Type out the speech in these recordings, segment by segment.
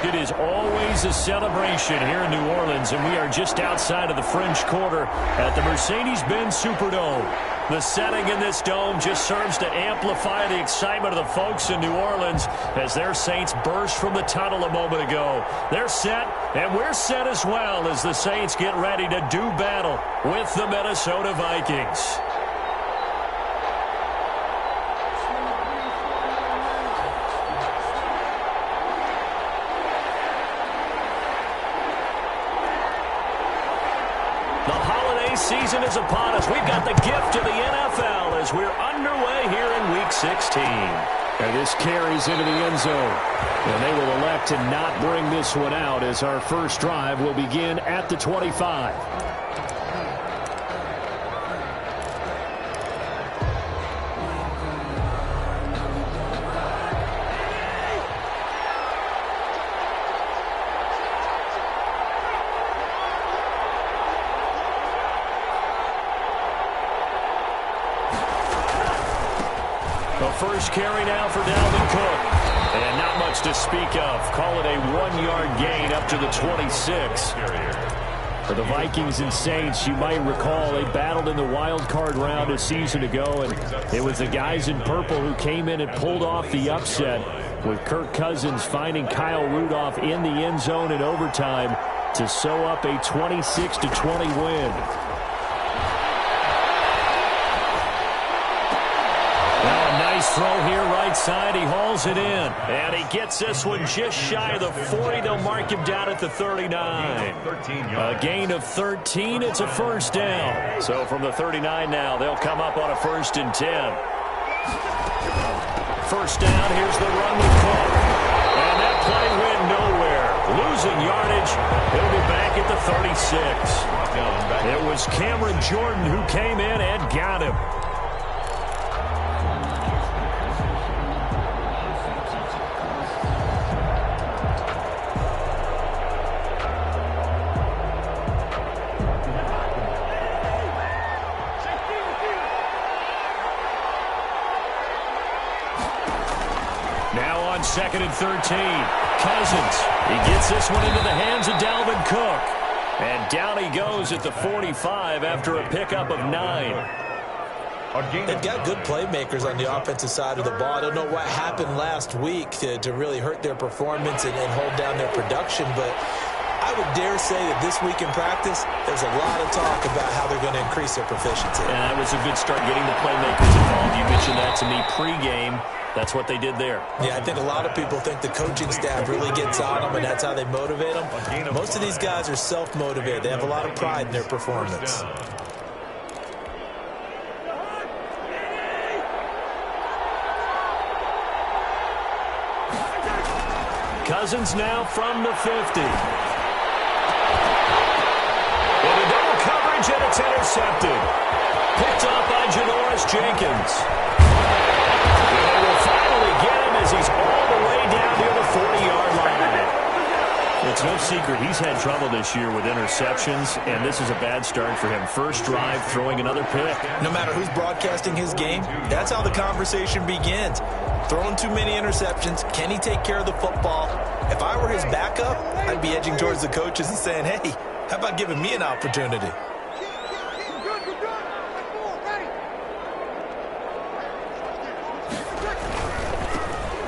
It is always a celebration here in New Orleans, and we are just outside of the French Quarter at the Mercedes-Benz Superdome. The setting in this dome just serves to amplify the excitement of the folks in New Orleans as their Saints burst from the tunnel a moment ago. They're set, and we're set as well as the Saints get ready to do battle with the Minnesota Vikings. Season is upon us. We've got the gift of the NFL as we're underway here in Week 16. And this carries into the end zone. And they will elect to not bring this one out as our first drive will begin at the 25. First carry now for Dalvin Cook. And not much to speak of. Call it a 1-yard gain up to the 26. For the Vikings and Saints, you might recall they battled in the wild card round a season ago, and it was the guys in purple who came in and pulled off the upset, with Kirk Cousins finding Kyle Rudolph in the end zone in overtime to sew up a 26-20 win. Throw here right side. He hauls it in. And he gets this one just shy of the 40. They'll mark him down at the 39. A gain of 13. It's a first down. So from the 39 now, they'll come up on a 1st and 10. First down. Here's the run with Cook. And that play went nowhere. Losing yardage. He'll be back at the 36. It was Cameron Jordan who came in and got him. Second and 13. Cousins. He gets this one into the hands of Dalvin Cook. And down he goes at the 45 after a pickup of 9. They've got good playmakers on the offensive side of the ball. I don't know what happened last week to really hurt their performance and hold down their production, but I would dare say that this week in practice, there's a lot of talk about how they're going to increase their proficiency. And that was a good start getting the playmakers involved. You mentioned that to me pregame. That's what they did there. Yeah, I think a lot of people think the coaching staff really gets on them, and that's how they motivate them. Most of these guys are self-motivated. They have a lot of pride in their performance. Cousins now from the 50. In a double coverage, and it's intercepted. Picked up by Janoris Jenkins. They will finally get him as he's all the way down near the 40-yard line. It's no secret he's had trouble this year with interceptions, and this is a bad start for him. First drive, throwing another pick. No matter who's broadcasting his game, that's how the conversation begins. Throwing too many interceptions, can he take care of the football? If I were his backup, I'd be edging towards the coaches and saying, hey, how about giving me an opportunity?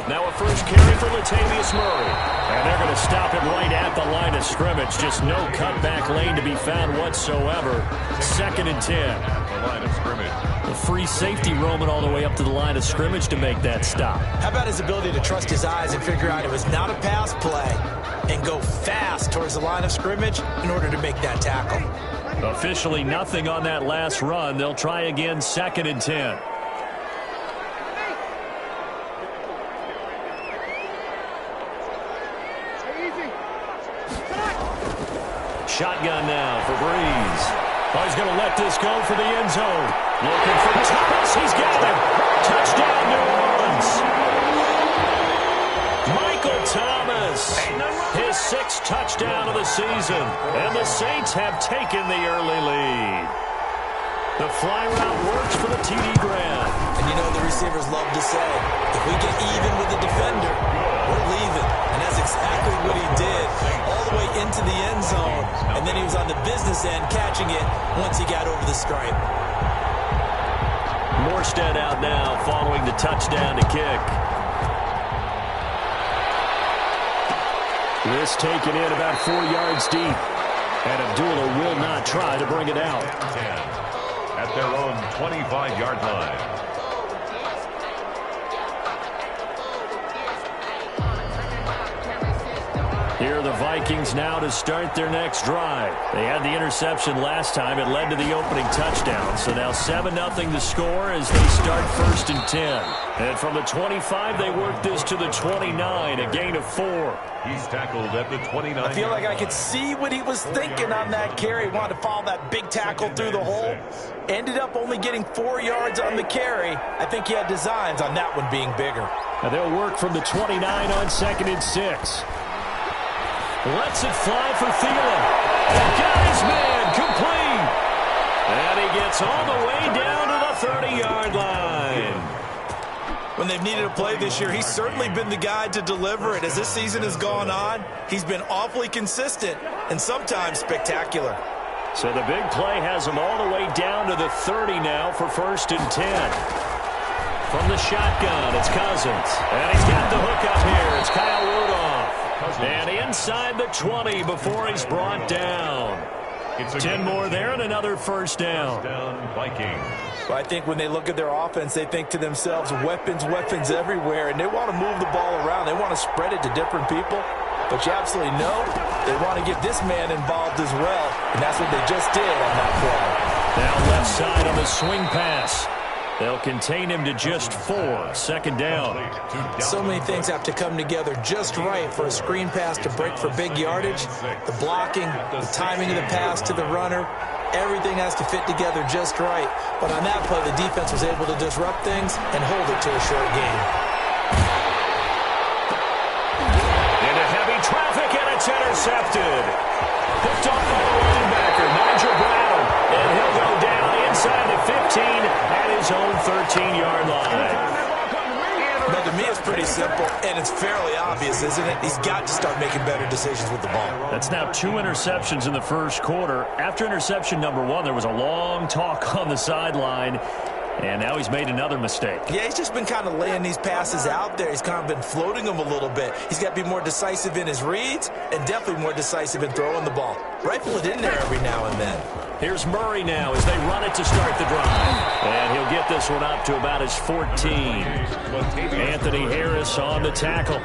Now a first carry for Latavius Murray. And they're going to stop him right at the line of scrimmage. Just no cutback lane to be found whatsoever. 2nd and 10. At the line of scrimmage. The free safety roaming all the way up to the line of scrimmage to make that stop. How about his ability to trust his eyes and figure out it was not a pass play and go fast towards the line of scrimmage in order to make that tackle? Officially nothing on that last run. They'll try again 2nd and 10. Shotgun now for Breeze. Oh, he's going to let this go for the end zone. Looking for Thomas. He's got him. Touchdown, New Orleans. Michael Thomas. His 6th touchdown of the season. And the Saints have taken the early lead. The fly route works for the TD grab. And you know the receivers love to say, if we get even with the defender, we're leaving. And that's exactly what he did, all the way into the end zone, and then he was on the business end catching it once he got over the stripe. Morstead out now following the touchdown to kick. This taken in about 4 yards deep. And Abdullah will not try to bring it out. 10 at their own 25-yard line. Here are the Vikings now to start their next drive. They had the interception last time. It led to the opening touchdown. So now 7-0 the score as they start 1st and 10. And from the 25, they work this to the 29, a gain of 4. He's tackled at the 29. I feel like I could see what he was thinking on that carry. He wanted to follow that big tackle through the hole. Ended up only getting 4 yards on the carry. I think he had designs on that one being bigger. Now they'll work from the 29 on 2nd and 6. Lets it fly for Thielen. Guy's man complete. And he gets all the way down to the 30-yard line. When they've needed a play this year, he's certainly been the guy to deliver it. As this season has gone on, he's been awfully consistent and sometimes spectacular. So the big play has him all the way down to the 30 now for 1st and 10. From the shotgun, it's Cousins. And he's got the hook up here. It's Kyle Rudolph. And inside the 20 before he's brought down. It's 10 more there and another 1st down. Vikings. Well, I think when they look at their offense, they think to themselves, weapons, weapons everywhere, and they want to move the ball around. They want to spread it to different people. But you absolutely know they want to get this man involved as well, and that's what they just did on that play. Now left side on the swing pass. They'll contain him to just 4. 2nd down. So many things have to come together just right for a screen pass to break for big yardage. The blocking, the timing of the pass to the runner, everything has to fit together just right. But on that play, the defense was able to disrupt things and hold it to a short gain. Into heavy traffic, and it's intercepted. Picked off by the linebacker, Nigel Brown. And he'll go down inside the 15 at his own 13-yard line. But to me, it's pretty simple, and it's fairly obvious, isn't it? He's got to start making better decisions with the ball. That's now 2 interceptions in the first quarter. After interception number 1, there was a long talk on the sideline. And now he's made another mistake. Yeah, he's just been kind of laying these passes out there. He's kind of been floating them a little bit. He's got to be more decisive in his reads and definitely more decisive in throwing the ball. Rifle it in there every now and then. Here's Murray now as they run it to start the drive. And he'll get this one up to about his 14. Anthony Harris on the tackle.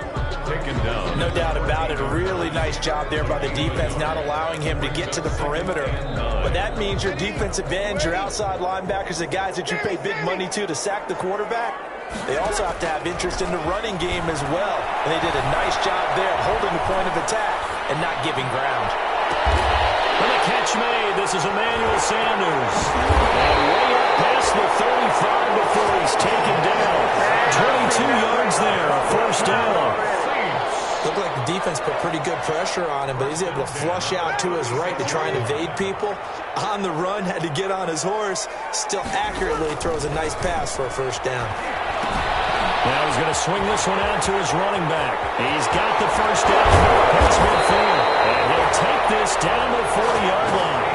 Taken down. No doubt about it. A really nice job there by the defense, not allowing him to get to the perimeter. But that means your defensive ends, your outside linebackers, the guys that you pay big money to sack the quarterback, they also have to have interest in the running game as well. And they did a nice job there holding the point of attack and not giving ground. And the catch made. This is Emmanuel Sanders. And way up past the 35 before he's taken down. 22 yards there, a 1st down. Looked like the defense put pretty good pressure on him, but he's able to flush out to his right to try and evade people. On the run, had to get on his horse. Still accurately throws a nice pass for a 1st down. Now he's going to swing this one out to his running back. He's got the 1st down past midfield. And he'll take this down to the 40-yard line.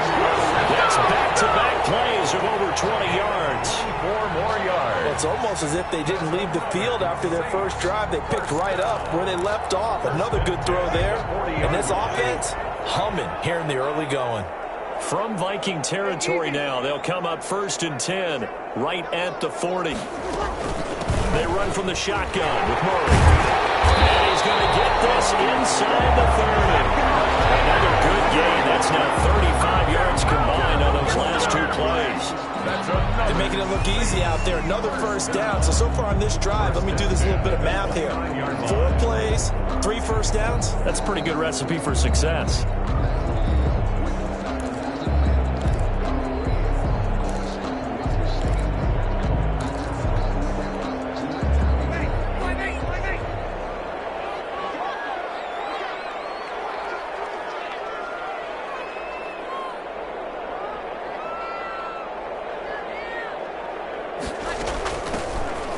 That's back-to-back plays of over 20 yards. 4 more yards. It's almost as if they didn't leave the field after their first drive. They picked right up where they left off. Another good throw there. And this offense humming here in the early going. From Viking territory now, they'll come up 1st and 10, right at the 40. They run from the shotgun with Murray. And he's going to get this inside the 30. Another good gain. That's now 35 yards combined on those last 2 plays. They're making it look easy out there. Another 1st down. So far on this drive, let me do this little bit of math here. 4 plays, 3 1st downs. That's a pretty good recipe for success.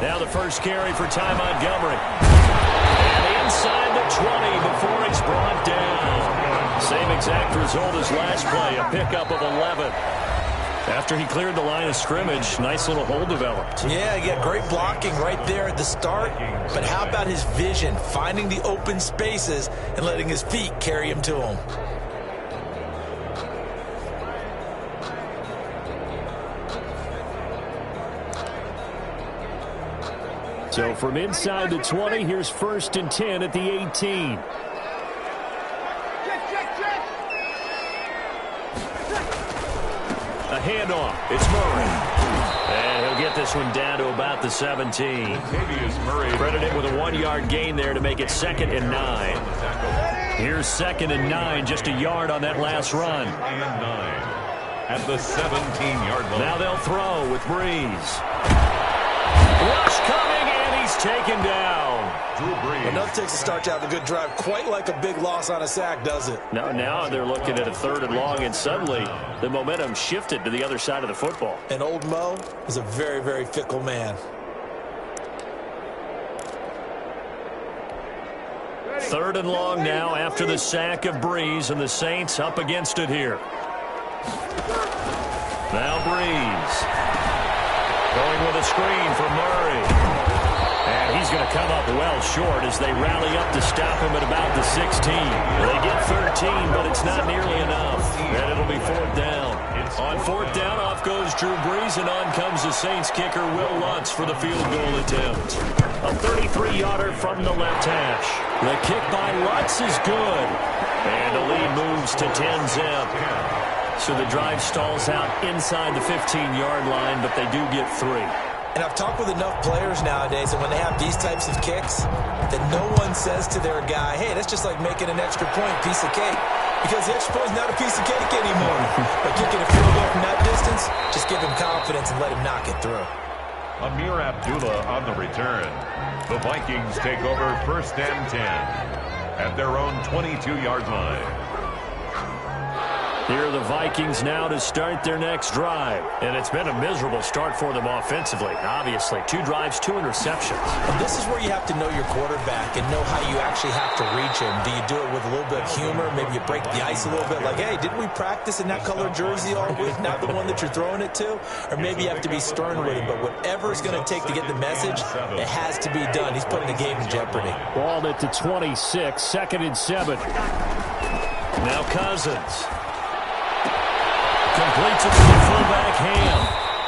Now the first carry for Ty Montgomery. And inside the 20 before he's brought down. Same exact result as last play, a pickup of 11. After he cleared the line of scrimmage, nice little hole developed. Yeah, great blocking right there at the start. But how about his vision, finding the open spaces and letting his feet carry him to him? So from inside the 20, here's 1st and 10 at the 18. A handoff. It's Murray. And he'll get this one down to about the 17. Credited with a 1-yard gain there to make it 2nd and 9. Here's 2nd and 9, just a yard on that last run. At the 17-yard line. Now they'll throw with Breeze. Rush coming, and he's taken down. Drew Brees. Enough takes to start to have a good drive. Quite like a big loss on a sack, does it? Now they're looking at a 3rd and long, and suddenly the momentum shifted to the other side of the football. And old Mo is a very, very fickle man. 3rd and long now after the sack of Breeze, and the Saints up against it here. Now Breeze. Going with a screen for Murray. And he's going to come up well short as they rally up to stop him at about the 16. They get 13, but it's not nearly enough. And it'll be 4th down. On 4th down, off goes Drew Brees, and on comes the Saints kicker, Will Lutz, for the field goal attempt. A 33-yarder from the left hash. The kick by Lutz is good. And the lead moves to 10-zip. So the drive stalls out inside the 15-yard line, but they do get 3. And I've talked with enough players nowadays that when they have these types of kicks, that no one says to their guy, hey, that's just like making an extra point, piece of cake. Because the extra point is not a piece of cake anymore. But kicking a field goal from that distance, just give him confidence and let him knock it through. Amir Abdullah on the return. The Vikings take over 1st and 10 at their own 22-yard line. Here are the Vikings now to start their next drive. And it's been a miserable start for them offensively. Obviously, 2 drives, 2 interceptions. And this is where you have to know your quarterback and know how you actually have to reach him. Do you do it with a little bit of humor? Maybe you break the ice a little bit. Like, hey, didn't we practice in that color jersey all week? Not the one that you're throwing it to? Or maybe you have to be stern with him. But whatever it's going to take to get the message, it has to be done. He's putting the game in jeopardy. Ball at the 26, 2nd and 7. Now Cousins. Completes it to the fullback, Ham.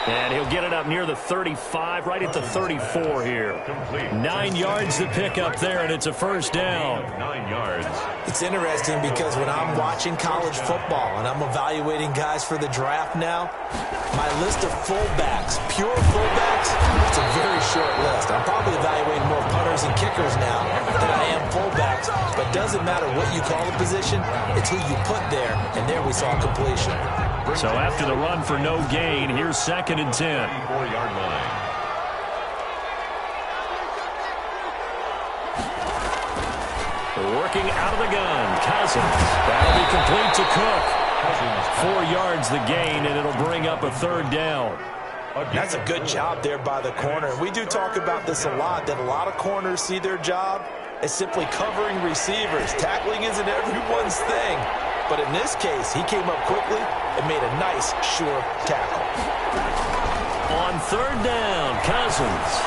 And he'll get it up near the 35, right at the 34 here. 9 yards to pick up there, and it's a 1st down. 9 yards. It's interesting because when I'm watching college football and I'm evaluating guys for the draft now, my list of fullbacks, pure fullbacks, it's a very short list. I'm probably evaluating more punters and kickers now than I am fullbacks, but it doesn't matter what you call the position, it's who you put there, and there we saw completion. So after the run for no gain, here's 2nd and 10. 4-yard line. Working out of the gun, Cousins. That'll be complete to Cook. 4 yards the gain, and it'll bring up a 3rd down. That's a good job there by the corner. We do talk about this a lot, that a lot of corners see their job as simply covering receivers. Tackling isn't everyone's thing. But in this case, he came up quickly and made a nice, sure tackle. On 3rd down, Cousins.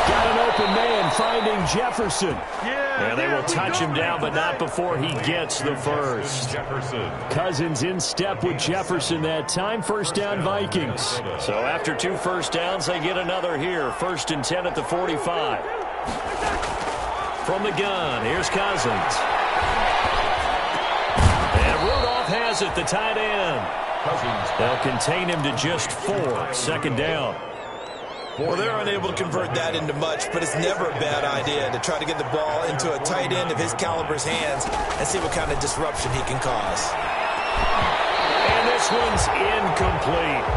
Got an open man finding Jefferson. And they will touch him down, but not before he gets the 1st. Cousins in step with Jefferson that time. 1st down, Vikings. So after 2 first downs, they get another here. 1st and 10 at the 45. From the gun, here's Cousins. And Rudolph has it, the tight end. They'll contain him to just 4. 2nd down. Well, they're unable to convert that into much, but it's never a bad idea to try to get the ball into a tight end of his caliber's hands and see what kind of disruption he can cause. And this one's incomplete.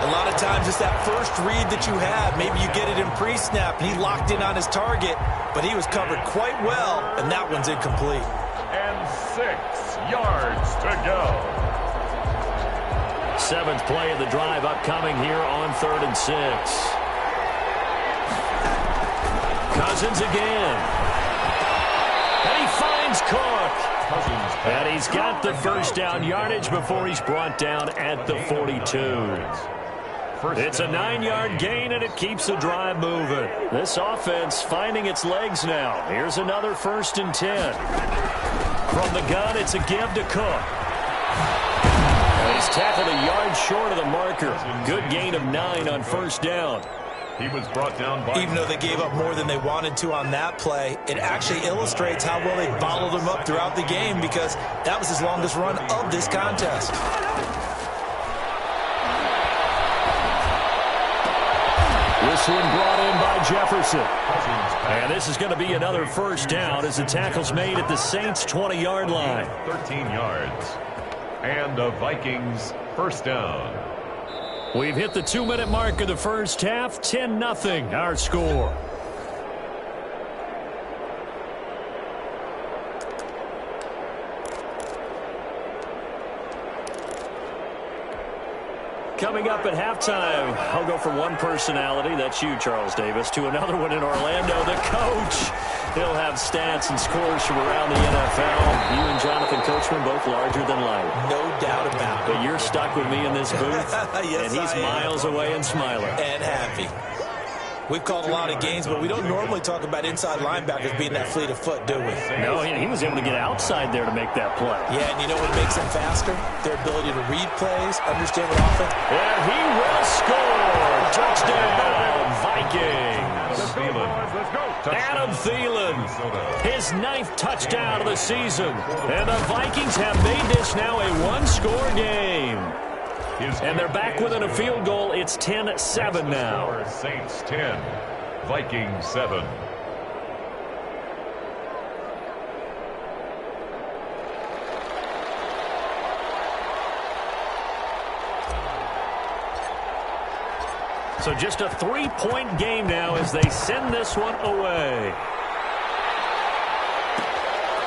A lot of times it's that first read that you have. Maybe you get it in pre-snap and he locked in on his target, but he was covered quite well, and that one's incomplete. And 6 yards to go. 7th play of the drive upcoming here on 3rd and 6. Cousins again. And he finds Cook. And he's got the first down yardage before he's brought down at the 42. It's a 9-yard gain, and it keeps the drive moving. This offense finding its legs now. Here's another 1st and 10. From the gun, it's a give to Cook. He's tackled a yard short of the marker. Good gain of 9 on 1st down. He was brought down by... Even though they gave up more than they wanted to on that play, it actually illustrates how well they bottled him up throughout the game, because that was his longest run of this contest. This one brought in by Jefferson. And this is going to be another 1st down as the tackle's made at the Saints' 20-yard line. 13 yards. And the Vikings 1st down. We've hit the 2-minute mark of the first half. 10-0 our score. Coming up at halftime, I'll go from one personality, that's you, Charles Davis, to another one in Orlando, the coach. He'll have stats and scores from around the NFL. You and Jonathan Coachman both larger than life. No doubt about it. But you're stuck with me in this booth, yes, and he's miles away and smiling. And happy. We've called a lot of games, but we don't normally talk about inside linebackers being that fleet of foot, do we? No, he was able to get outside there to make that play. Yeah, and you know what makes them faster? Their ability to read plays, understand what offense. And he will score. Touchdown, Vikings. Adam Thielen, his 9th touchdown of the season. And the Vikings have made this now a 1-score game. And they're back within a field goal. It's 10-7 now. Saints 10, Vikings 7. So just a 3-point game now as they send this one away.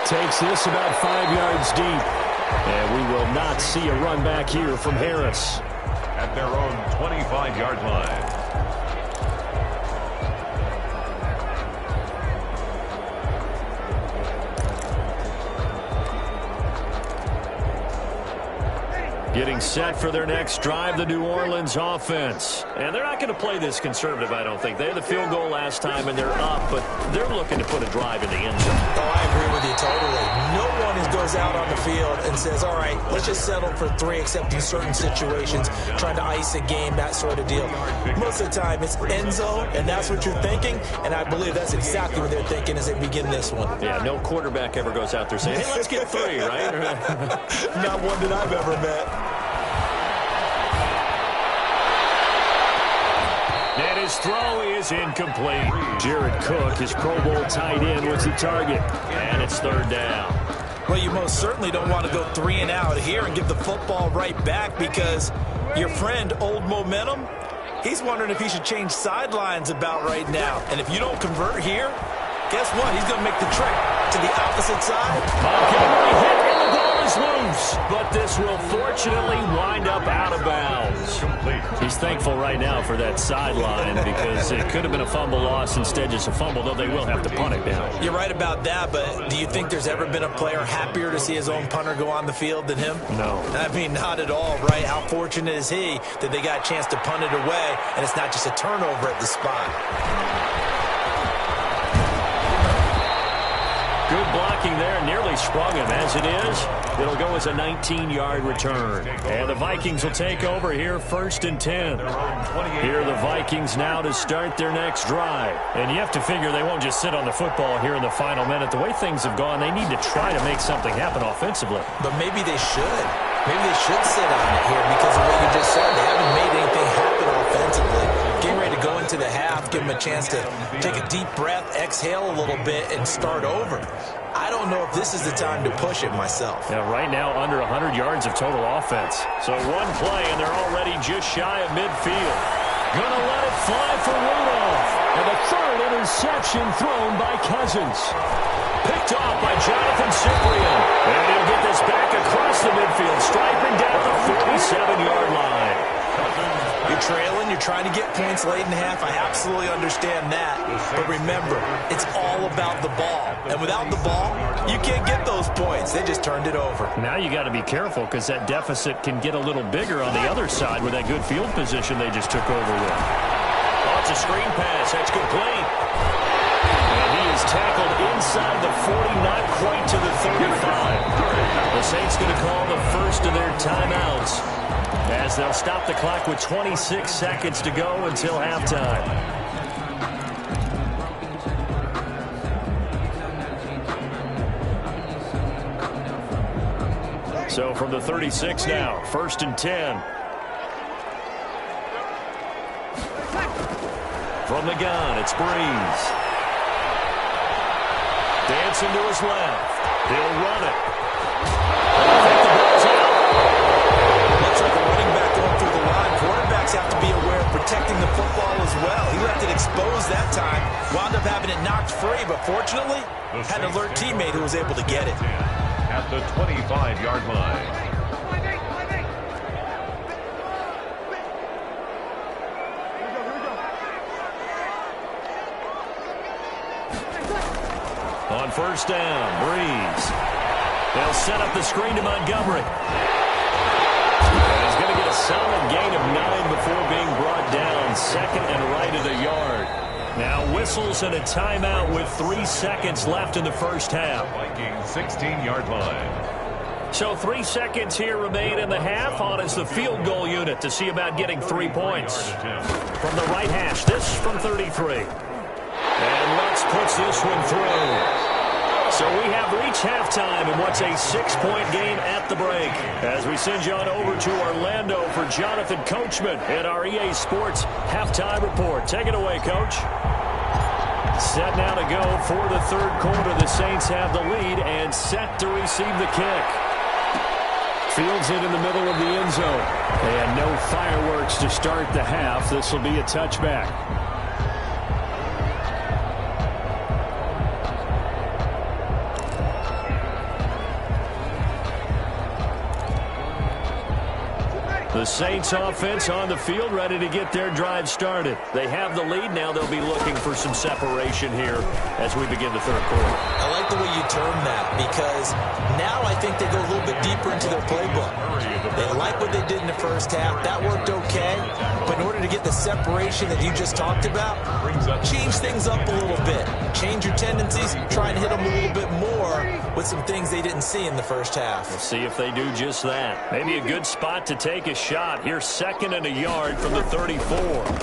Takes this about 5 yards deep. And we will not see a run back here from Harris. At their own 25-yard line. Getting set for their next drive, the New Orleans offense. And they're not going to play this conservative, I don't think. They had the field goal last time, and they're up, but they're looking to put a drive in the end zone. Oh, I agree with you totally. No one goes out on the field and says, all right, let's just settle for 3, except in certain situations, trying to ice a game, that sort of deal. Most of the time, it's end zone, and that's what you're thinking, and I believe that's exactly what they're thinking as they begin this one. Yeah, no quarterback ever goes out there saying, hey, let's get 3, right? Not one that I've ever met. And his throw is incomplete. Jared Cook, his Pro Bowl tight end, was the target. And it's 3rd down. Well, you most certainly don't want to go 3 and out here and give the football right back, because your friend, Old Momentum, he's wondering if he should change sidelines about right now. And if you don't convert here, guess what? He's going to make the trek to the opposite side. Montgomery hit, and the ball is loose. But this will fortunately wind up out of bounds. He's thankful right now for that sideline, because it could have been a fumble loss, instead just a fumble, though they will have to punt it now. You're right about that, but do you think there's ever been a player happier to see his own punter go on the field than him? No. I mean, not at all, right? How fortunate is he that they got a chance to punt it away, and it's not just a turnover at the spot. Good blocking there, nearly sprung him. As it is, it'll go as a 19-yard return. And the Vikings will take over here, 1st and 10. Here are the Vikings now to start their next drive. And you have to figure they won't just sit on the football here in the final minute. The way things have gone, they need to try to make something happen offensively. But maybe they should. Maybe they should sit on it here, because of what you just said, they haven't made anything happen offensively. Getting ready to go into the half, give them a chance to take a deep breath, exhale a little bit, and start over. I don't know if this is the time to push it myself. Yeah, right now under 100 yards of total offense. So one play, and they're already just shy of midfield. Gonna let it fly for Rudolph. And the 3rd interception thrown by Cousins. Picked off by Jonathan Cyprien. And he'll get this back across the midfield, striping down the 47-yard line. You're trailing, you're trying to get points late in half. I absolutely understand that. But remember, it's all about the ball. And without the ball, you can't get those points. They just turned it over. Now you got to be careful because that deficit can get a little bigger on the other side with that good field position they just took over with. Oh, it's a screen pass. That's complete. And he is tackled inside the 40, not quite to the 35. The Saints going to call the first of their timeouts, as they'll stop the clock with 26 seconds to go until halftime. So from the 36 now, 1st and 10. From the gun, it's Breeze. Dancing to his left. He'll run it. Looks like a running back going through the line. Quarterbacks have to be aware of protecting the football as well. He left it exposed that time. Wound up having it knocked free, but fortunately, had an alert teammate who was able to get it. At the 25-yard line. On 1st down, Breeze. They'll set up the screen to Montgomery. And he's going to get a solid gain of 9 before being brought down. 2nd and right of the yard. Now whistles and a timeout with 3 seconds left in the first half. Vikings 16-yard line. So 3 seconds here remain in the half. On is the field goal unit to see about getting 3 points. From the right hash, this from 33. And Lutz puts this one through. So we have reached halftime in what's a 6-point game at the break. As we send you on over to Orlando for Jonathan Coachman in our EA Sports Halftime Report. Take it away, Coach. Set now to go for the third quarter. The Saints have the lead and set to receive the kick. Fields it in the middle of the end zone. And no fireworks to start the half. This will be a touchback. The Saints offense on the field, ready to get their drive started. They have the lead. Now they'll be looking for some separation here as we begin the third quarter. I like the way you term that, because now I think they go a little bit deeper into their playbook. They like what they did in the first half. That worked okay. But in order to get the separation that you just talked about, change things up a little bit. Change your tendencies. Try and hit them a little bit more with some things they didn't see in the first half. We'll see if they do just that. Maybe a good spot to take a shot. Here's 2nd and a yard from the 34.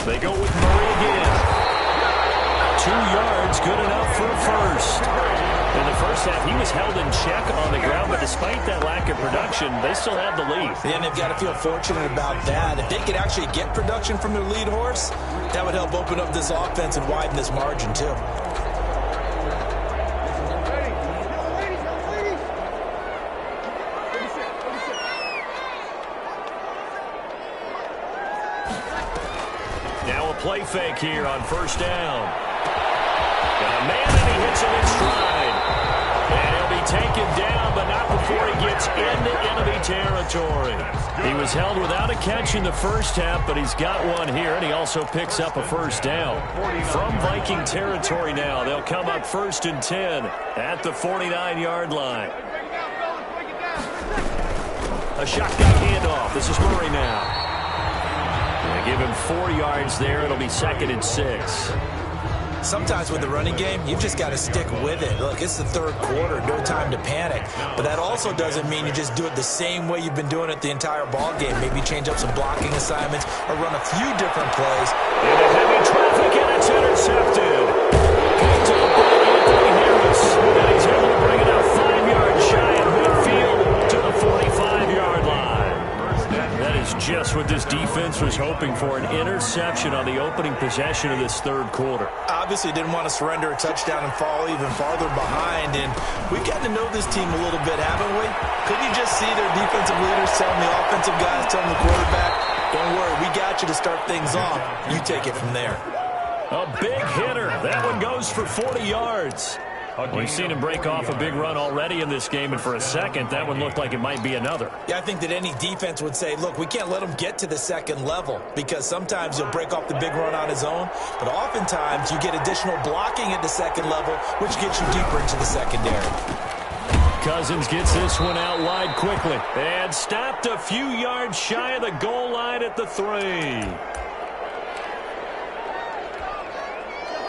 They go with Murray again. 2 yards, good enough for a first. In the first half, he was held in check on the ground, but despite that lack of production, they still have the lead. And they've got to feel fortunate about that. If they could actually get production from their lead horse, that would help open up this offense and widen this margin too. Now a play fake here on 1st down. Got a man and he hits him in stride. And he'll be taken down, but not before he gets into enemy territory. He was held without a catch in the first half, but he's got one here, and he also picks up a 1st down. From Viking territory now, they'll come up 1st and 10 at the 49-yard line. A shotgun handoff. This is Murray now. They give him 4 yards there. It'll be 2nd and 6. Sometimes with the running game, you've just got to stick with it. Look, it's the third quarter, no time to panic. But that also doesn't mean you just do it the same way you've been doing it the entire ball game. Maybe change up some blocking assignments or run a few different plays. Into heavy traffic, and it's intercepted. Picked up by Anthony Harris. And he's able to bring it out 5 yards shy of midfield to the 45-yard line. That is just what this defense was hoping for, an interception on the opening possession of this third quarter. Obviously didn't want to surrender a touchdown and fall even farther behind, and we've gotten to know this team a little bit, haven't we? Could you just see their defensive leaders telling the offensive guys, telling the quarterback, don't worry, we got you to start things off. You take it from there. A big hitter. That one goes for 40 yards. We've seen him break off a big run already in this game, and for a second, that one looked like it might be another. Yeah, I think that any defense would say, look, we can't let him get to the second level, because sometimes he'll break off the big run on his own, but oftentimes you get additional blocking at the second level, which gets you deeper into the secondary. Cousins gets this one out wide quickly and stopped a few yards shy of the goal line at the 3.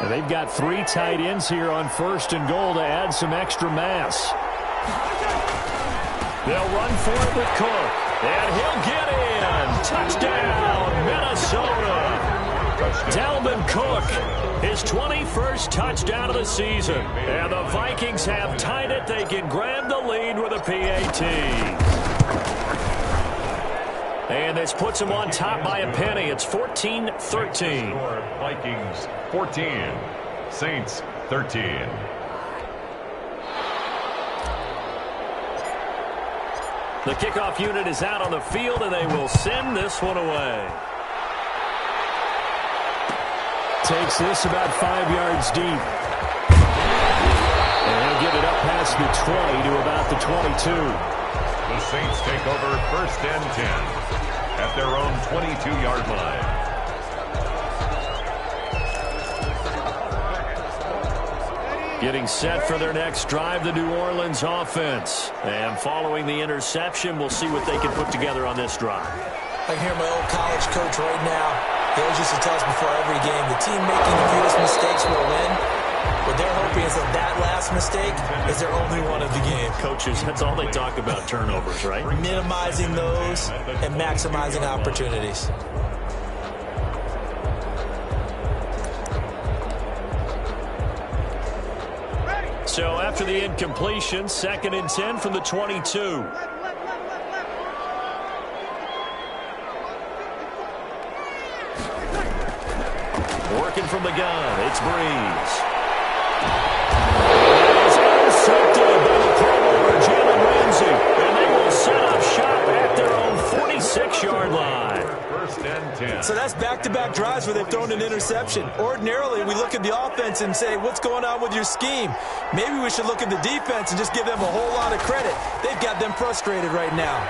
And they've got 3 tight ends here on 1st and goal to add some extra mass. They'll run for it with Cook, and he'll get in. Touchdown, Minnesota. Dalvin Cook, his 21st touchdown of the season. And the Vikings have tied it. They can grab the lead with a PAT. And this puts them on top by a penny. It's 14-13. Vikings 14, Saints 13. The kickoff unit is out on the field, and they will send this one away. Takes this about 5 yards deep. And he'll get it up past the 20 to about the 22. The Saints take over 1st and 10 at their own 22-yard line. Getting set for their next drive, the New Orleans offense. And following the interception, we'll see what they can put together on this drive. I hear my old college coach right now. He always used to tell us before every game, the team making the fewest mistakes will win. What they're hoping is that last mistake is their only one of the game. Coaches, that's all they talk about, turnovers, right? Minimizing those and maximizing opportunities. So after the incompletion, 2nd and 10 from the 22. Working from the gun, it's Breeze. That is intercepted by the Pro Bowler, Jalen Ramsey. And they will set up shop at their own 46-yard line. 1st and 10. So that's back-to-back drives where they've thrown an interception. Ordinarily, we look at the offense and say, what's going on with your scheme? Maybe we should look at the defense and just give them a whole lot of credit. They've got them frustrated right now.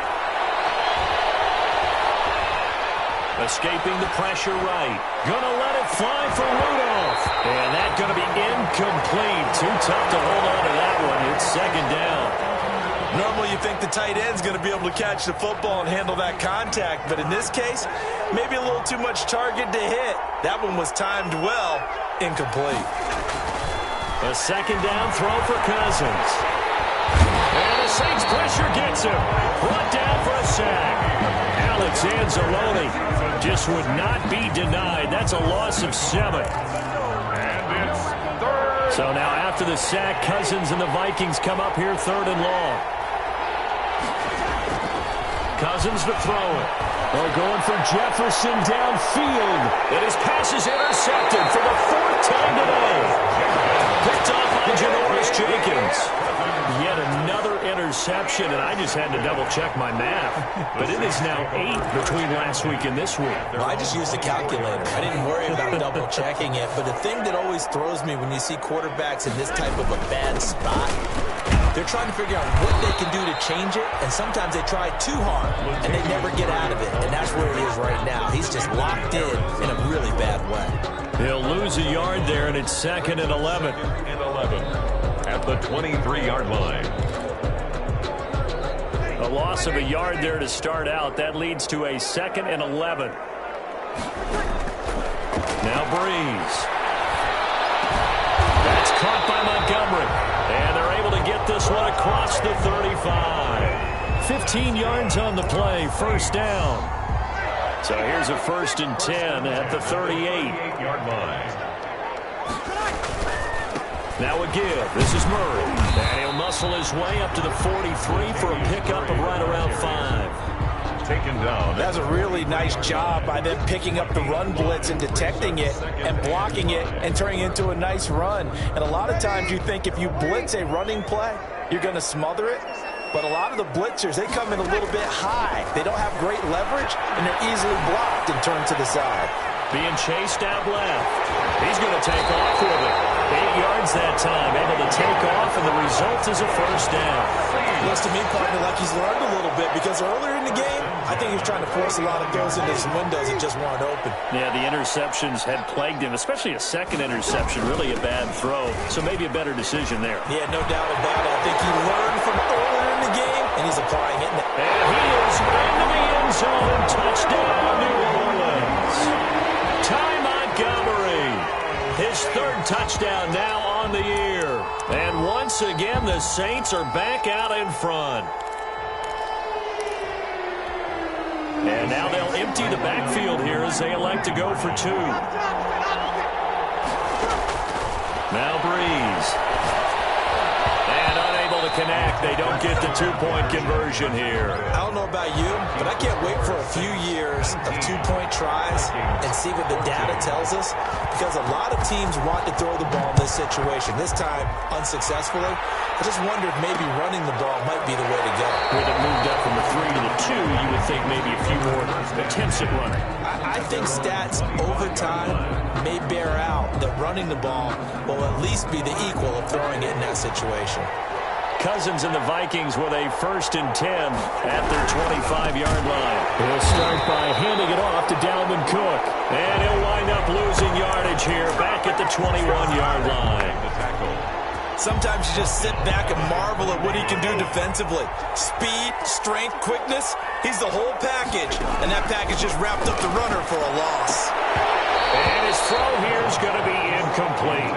Escaping the pressure right. Gonna let it fly for Rudolph. And that's gonna be incomplete. Too tough to hold on to that one. It's 2nd down. Normally you think the tight end's going to be able to catch the football and handle that contact, but in this case, maybe a little too much target to hit. That one was timed well, incomplete. A 2nd down throw for Cousins. And the Saints pressure gets him. Brought down for a sack. Alex Anzalone just would not be denied. That's a loss of 7. And it's 3rd. So now after the sack, Cousins and the Vikings come up here 3rd and long. Cousins to throw it. They're going for Jefferson downfield. And his pass is intercepted for the 4th time today. Picked off by Janoris Jenkins. Yet another interception, and I just had to double-check my math. But it is now 8 between last week and this week. Well, I just used a calculator. I didn't worry about double-checking it. But the thing that always throws me when you see quarterbacks in this type of a bad spot, they're trying to figure out what they can do to change it, and sometimes they try too hard, and they never get out of it. And that's where it is right now. He's just locked in a really bad way. He'll lose a yard there, and it's 2nd and 11. And 11 at the 23-yard line. A loss of a yard there to start out. That leads to a 2nd and 11. Now Breeze. That's caught by Montgomery. And they're able to get this one across the 35. 15 yards on the play, 1st down. So here's a 1st and 10 at the 38-yard line. Now a give. This is Murray. And he'll muscle his way up to the 43 for a pickup of right around 5. Taken down. That's a really nice job by them picking up the run blitz and detecting it and blocking it and turning it into a nice run. And a lot of times you think if you blitz a running play, you're going to smother it. But a lot of the blitzers, they come in a little bit high. They don't have great leverage, and they're easily blocked and turned to the side. Being chased out left. He's going to take off with it. 8 yards that time, able to take off, and the result is a first down. Looks to me, partner, like he's learned a little bit, because earlier in the game, I think he was trying to force a lot of throws into his windows that just weren't open. Yeah, the interceptions had plagued him, especially a second interception, really a bad throw. So maybe a better decision there. Yeah, no doubt about it. I think he learned from earlier in the game, and he's applying it now. And he is into the end zone. Touchdown, New Orleans. Ty Montgomery, his third touchdown now on the year. And once again, the Saints are back out in front. And now they'll empty the backfield here as they elect to go for 2. Now Breeze. And unable to connect. They don't get the 2-point conversion here. I don't know about you, but I can't wait for a few years of 2-point tries and see what the data tells us, because a lot of teams want to throw the ball in this situation. This time, unsuccessfully. I just wonder if maybe running the ball might be the way to go. With it moved up from the 3 to the 2, you would think maybe a few more attempts at running. I think stats over time may bear out that running the ball will at least be the equal of throwing it in that situation. Cousins and the Vikings with a 1st and 10 at their 25-yard line. He'll start by handing it off to Dalvin Cook. And he'll wind up losing yardage here back at the 21-yard line. Sometimes you just sit back and marvel at what he can do defensively. Speed, strength, quickness, he's the whole package. And that package just wrapped up the runner for a loss. And his throw here is going to be incomplete.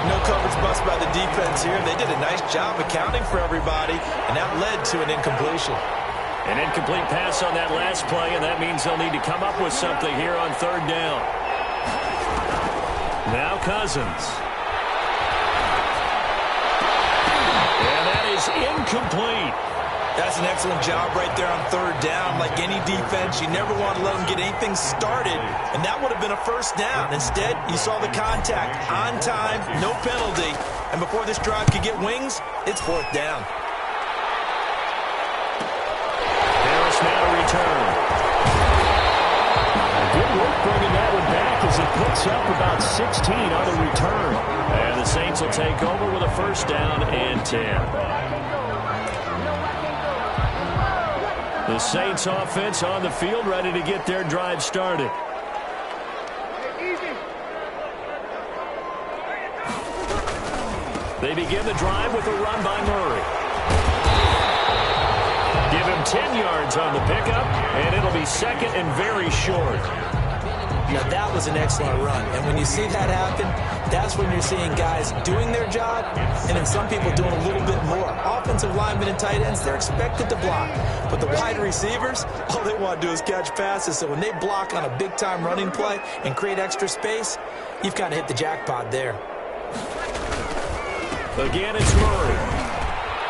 No coverage bust by the defense here. They did a nice job accounting for everybody, and that led to an incompletion. An incomplete pass on that last play, and that means they'll need to come up with something here on 3rd down. Now Cousins. And that is incomplete. That's an excellent job right there on 3rd down. Like any defense, you never want to let them get anything started, and that would have been a first down. Instead, you saw the contact on time, no penalty, and before this drive could get wings, it's 4th down. Harris now to return. Good work bringing that one back as he picks up about 16 on the return. And the Saints will take over with a 1st down and 10. The Saints offense on the field, ready to get their drive started. They begin the drive with a run by Murray. Give him 10 yards on the pickup, and it'll be 2nd and very short. Now, that was an excellent run. And when you see that happen, that's when you're seeing guys doing their job and then some people doing a little bit more. Offensive linemen and tight ends, they're expected to block. But the wide receivers, all they want to do is catch passes. So when they block on a big-time running play and create extra space, you've kind of hit the jackpot there. Again, it's Murray.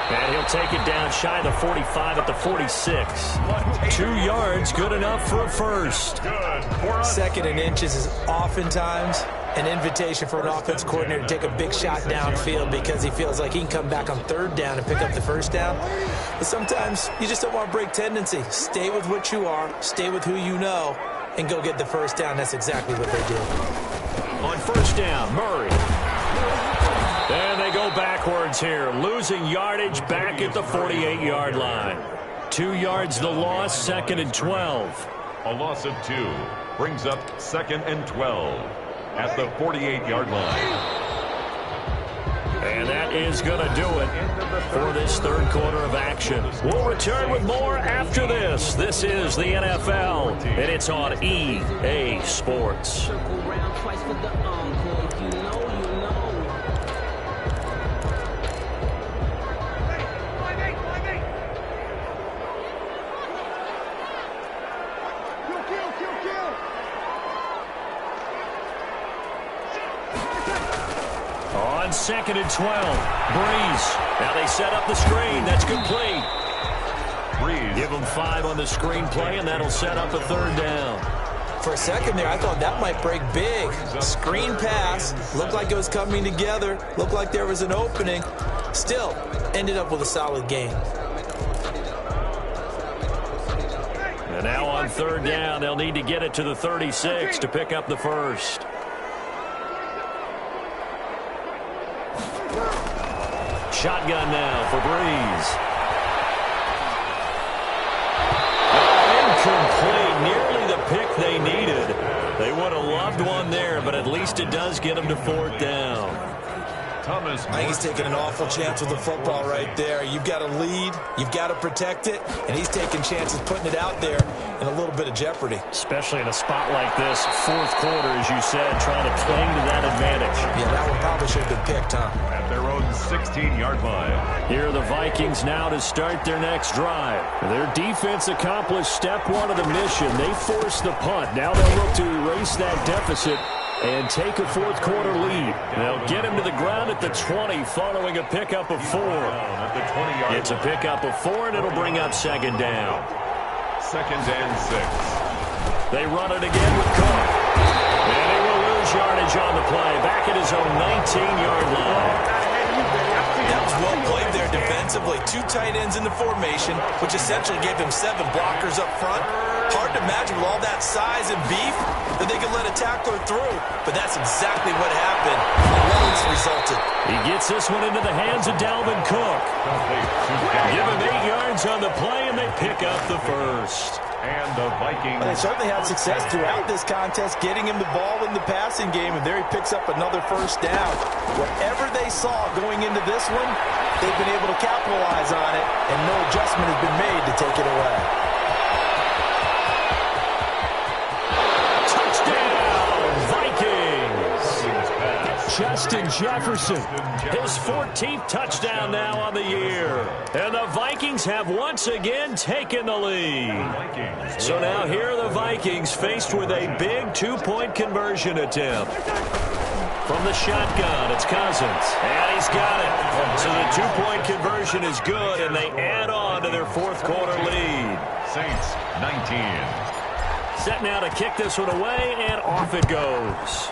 And he'll take it down shy of the 45 at the 46. 2 yards, good enough for a first. 2nd and inches is oftentimes an invitation for an offense coordinator to take a big shot downfield because he feels like he can come back on 3rd down and pick up the 1st down. But sometimes you just don't want to break tendency. Stay with what you are, stay with who you know, and go get the 1st down. That's exactly what they did. On 1st down, Murray. And they go backwards here, losing yardage back at the 48-yard line. 2 yards the loss, 2nd and 12. A loss of 2 brings up 2nd and 12 at the 48-yard line. And that is going to do it for this 3rd quarter of action. We'll return with more after this. This is the NFL, and it's on EA Sports. On 2nd and 12, Breeze. Now they set up the screen. That's complete. Breeze. Give them 5 on the screen play, and that'll set up a 3rd down. For a second there, I thought that might break big. Screen pass. Looked like it was coming together. Looked like there was an opening. Still, ended up with a solid game. And now on 3rd down, they'll need to get it to the 36 to pick up the first. shotgun now for Breeze. Incomplete. Nearly the pick they needed. They would have loved one there, but at least it does get them to 4th down. I think he's taking an awful chance with the football right there. You've got to lead, you've got to protect it, and he's taking chances putting it out there in a little bit of jeopardy. Especially in a spot like this, 4th quarter, as you said, trying to cling to that advantage. Yeah, that one probably should have been picked, huh? At their own 16-yard line. Here are the Vikings now to start their next drive. Their defense accomplished step 1 of the mission. They forced the punt. Now they'll look to erase that deficit and take a 4th quarter lead. They'll get him to the ground at the 20 following a pickup of 4. It's a pickup of 4, and it'll bring up 2nd down. 2nd and 6. They run it again with Cook. And he will lose yardage on the play. Back at his own 19-yard line. That was well played there defensively. 2 tight ends in the formation, which essentially gave them 7 blockers up front. Hard to imagine with all that size and beef that they could let a tackler through, but that's exactly what happened. Alone resulted. He gets this one into the hands of Dalvin Cook. Give him 8 yards on the play, and they pick up the first. And the Vikings. They certainly had success throughout this contest, getting him the ball in the passing game, and there he picks up another first down. Whatever they saw going into this one, they've been able to capitalize on it, and no adjustment has been made to take it away. Justin Jefferson, his 14th touchdown now on the year. And the Vikings have once again taken the lead. So now here are the Vikings faced with a big 2-point conversion attempt. From the shotgun, it's Cousins. And he's got it. So the 2-point conversion is good, and they add on to their 4th quarter lead. Saints, 19. Set now to kick this one away, and off it goes.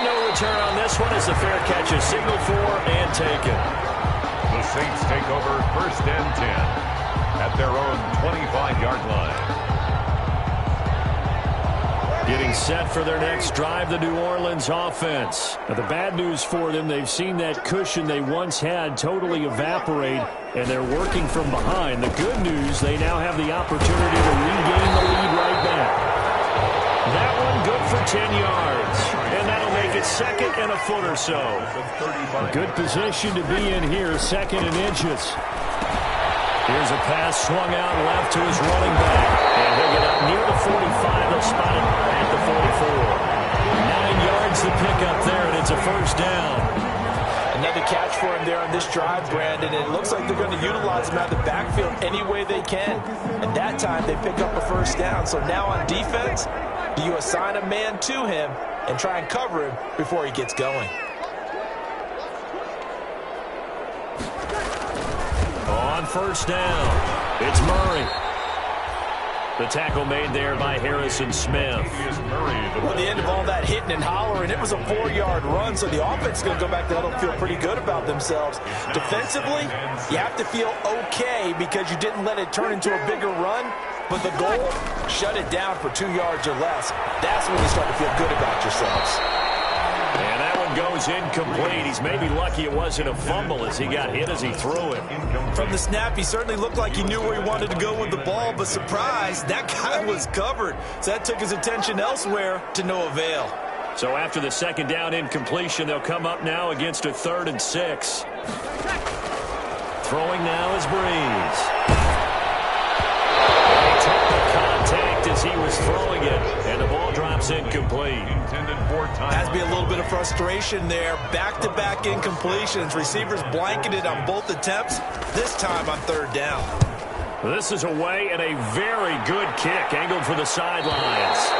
No return on this one as the fair catch is signaled for and taken. The Saints take over 1st and 10 at their own 25-yard line. Getting set for their next drive, the New Orleans offense. Now, the bad news for them, they've seen that cushion they once had totally evaporate, and they're working from behind. The good news, they now have the opportunity to regain the lead right back. That one good for 10 yards. And that'll make it 2nd and a foot or so. A good position to be in here, 2nd and inches. Here's a pass swung out left to his running back. And he'll get up near the 45. They'll spot him at the 44. 9 yards to pick up there, and it's a first down. Another catch for him there on this drive, Brandon, and it looks like they're going to utilize him out of the backfield any way they can. And that time they pick up a first down. So now on defense, do you assign a man to him and try and cover him before he gets going? On first down, it's Murray. The tackle made there by Harrison Smith. Well, the end of all that hitting and hollering, it was a 4-yard run, so the offense is going to go back there and feel pretty good about themselves. Defensively, you have to feel okay because you didn't let it turn into a bigger run, but the goal, shut it down for 2 yards or less. That's when you start to feel good about yourselves. And that one goes incomplete. He's maybe lucky it wasn't a fumble as he got hit as he threw it. From the snap, he certainly looked like he knew where he wanted to go with the ball, but surprise, that guy was covered. So that took his attention elsewhere to no avail. So after the 2nd down incompletion, they'll come up now against a 3rd and 6. Throwing now is Breeze. He took the contact as he was throwing it, and the ball drops incomplete. Has to be a little bit of frustration there. Back-to-back incompletions. Receivers blanketed on both attempts, this time on 3rd down. This is away and a very good kick, angled for the sidelines.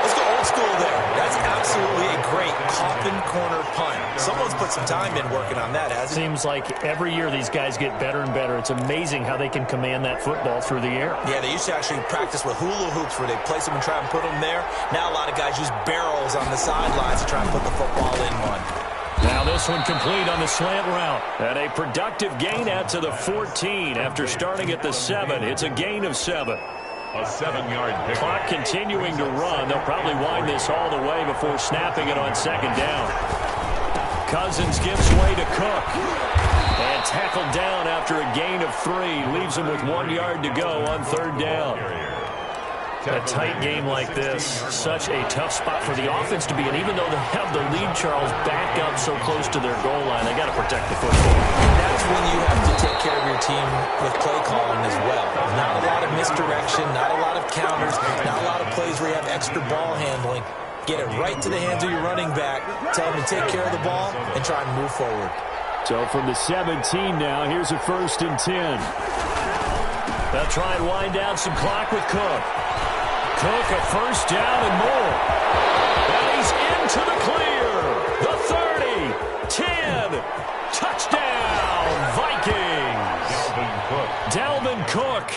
Let's go old school there. That's absolutely a great coffin corner punt. Someone's put some time in working on that, hasn't he? Seems like every year these guys get better and better. It's amazing how they can command that football through the air. Yeah, they used to actually practice with hula hoops where they place them and try and put them there. Now a lot of guys use barrels on the sidelines to try and put the football in one. Now this one complete on the slant route. And a productive gain out to the 14 after starting at the 7. It's a gain of 7. A 7-yard pick. Clock continuing to run. They'll probably wind this all the way before snapping it on 2nd down. Cousins gives way to Cook. And tackled down after a gain of 3. Leaves him with 1 yard to go on 3rd down. A tight game like this, such a tough spot for the offense to be in. Even though they have the lead, Charles, back up so close to their goal line, they got to protect the football. That's when you have to take care of your team with play calling as well. Not a lot of misdirection, not a lot of counters, not a lot of plays where you have extra ball handling. Get it right to the hands of your running back, tell him to take care of the ball, and try and move forward. So from the 17 now, here's a 1st and 10. They'll try and wind down some clock with Cook. Cook, a 1st down and more. And he's into the clear. The 30, 10, touchdown, Vikings. Dalvin Cook,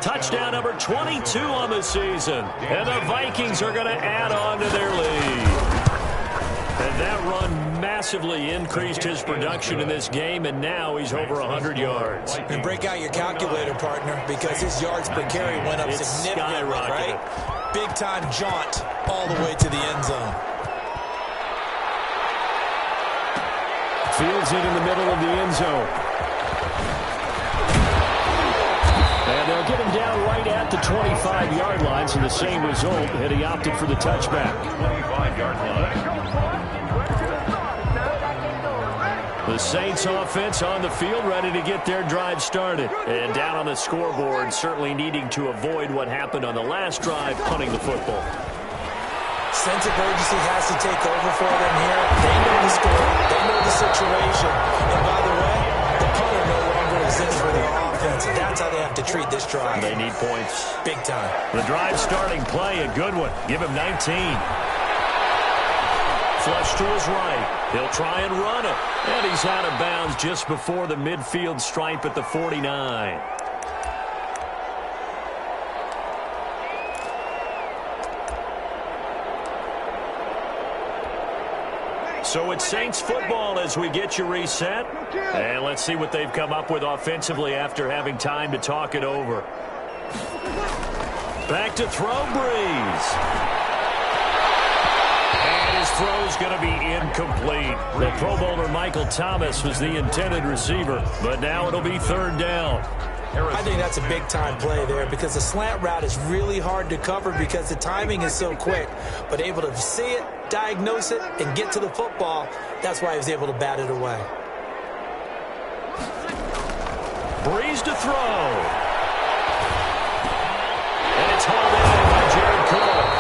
touchdown number 22 on the season. And the Vikings are going to add on to their lead. And that run massively increased his production in this game, and now he's over 100 yards. And break out your calculator, partner, because his yards per carry went up significantly, right? Big-time jaunt all the way to the end zone. Fields it in the middle of the end zone. And they'll get him down right at the 25-yard line, so the same result had he opted for the touchback. 25-yard line. The Saints offense on the field, ready to get their drive started. And down on the scoreboard, certainly needing to avoid what happened on the last drive, punting the football. Sense of urgency has to take over for them here. They know the score. They know the situation. And by the way, the punter no longer exists for their offense. And that's how they have to treat this drive. They need points. Big time. The drive starting play, a good one. Give him 19. Flush to his right. He'll try and run it. And he's out of bounds just before the midfield stripe at the 49. So it's Saints football as we get you reset. And let's see what they've come up with offensively after having time to talk it over. Back to throw, Breeze. And his throw's going to be incomplete. The Pro Bowler Michael Thomas was the intended receiver, but now it'll be 3rd down. I think that's a big-time play there because the slant route is really hard to cover because the timing is so quick. But able to see it, diagnose it, and get to the football, that's why he was able to bat it away. Breeze to throw. And it's hauled in by Jared Cook.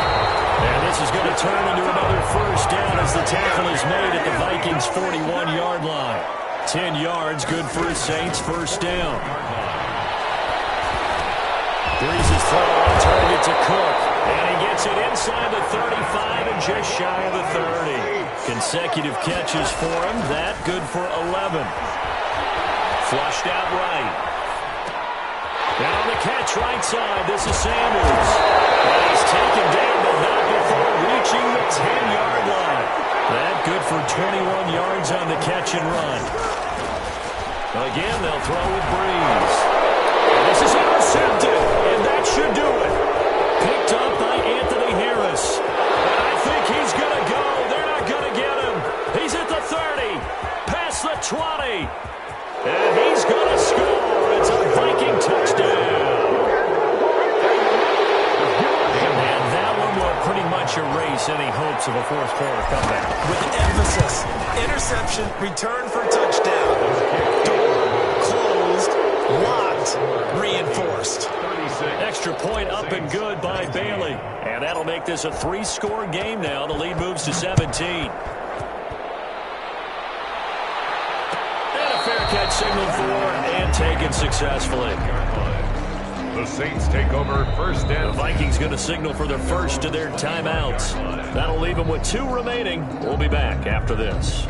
And this is going to turn into another 1st down as the tackle is made at the Vikings' 41-yard line. 10 yards, good for his Saints, 1st down. Breeze's throw on target to Cook. And he gets it inside the 35 and just shy of the 30. Consecutive catches for him. That good for 11. Flushed out right. And on the catch right side, this is Sanders. And he's taken down, but not before reaching the 10-yard line. That good for 21 yards on the catch and run. Again, they'll throw with Breeze. And this is intercepted, and that should do it. Picked up by Anthony Harris. And I think he's going to go. They're not going to get him. He's at the 30, past the 20. And he's going to score. It's a Viking touchdown. And that one will pretty much erase any hopes of a fourth-quarter comeback. With emphasis, interception, return for touchdown. Door closed, locked, reinforced. Extra point up and good by Bailey. And that'll make this a 3-score game now. The lead moves to 17. Fair catch signaled for and taken successfully. The Saints take over 1st The and Vikings going to signal for their first of their timeouts. That'll leave them with 2 remaining. We'll be back after this.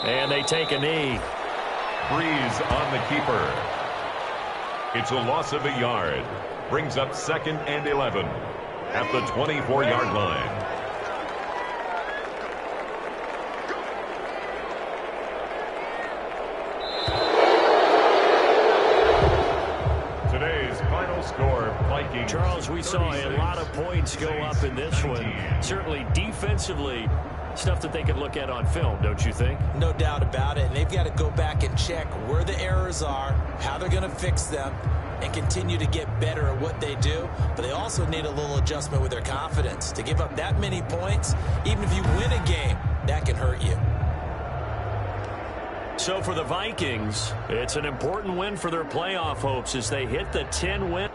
And they take a knee. Breeze on the keeper. It's a loss of a yard. Brings up 2nd and 11 at the 24-yard line. Today's final score, Vikings Vikings. Charles, we saw a lot of points go up in this one. Certainly defensively, stuff that they could look at on film, don't you think? No doubt about it. And they've got to go back and check where the errors are, how they're going to fix them, and continue to get better at what they do. But they also need a little adjustment with their confidence. To give up that many points, even if you win a game, that can hurt you. So for the Vikings, it's an important win for their playoff hopes as they hit the 10-win.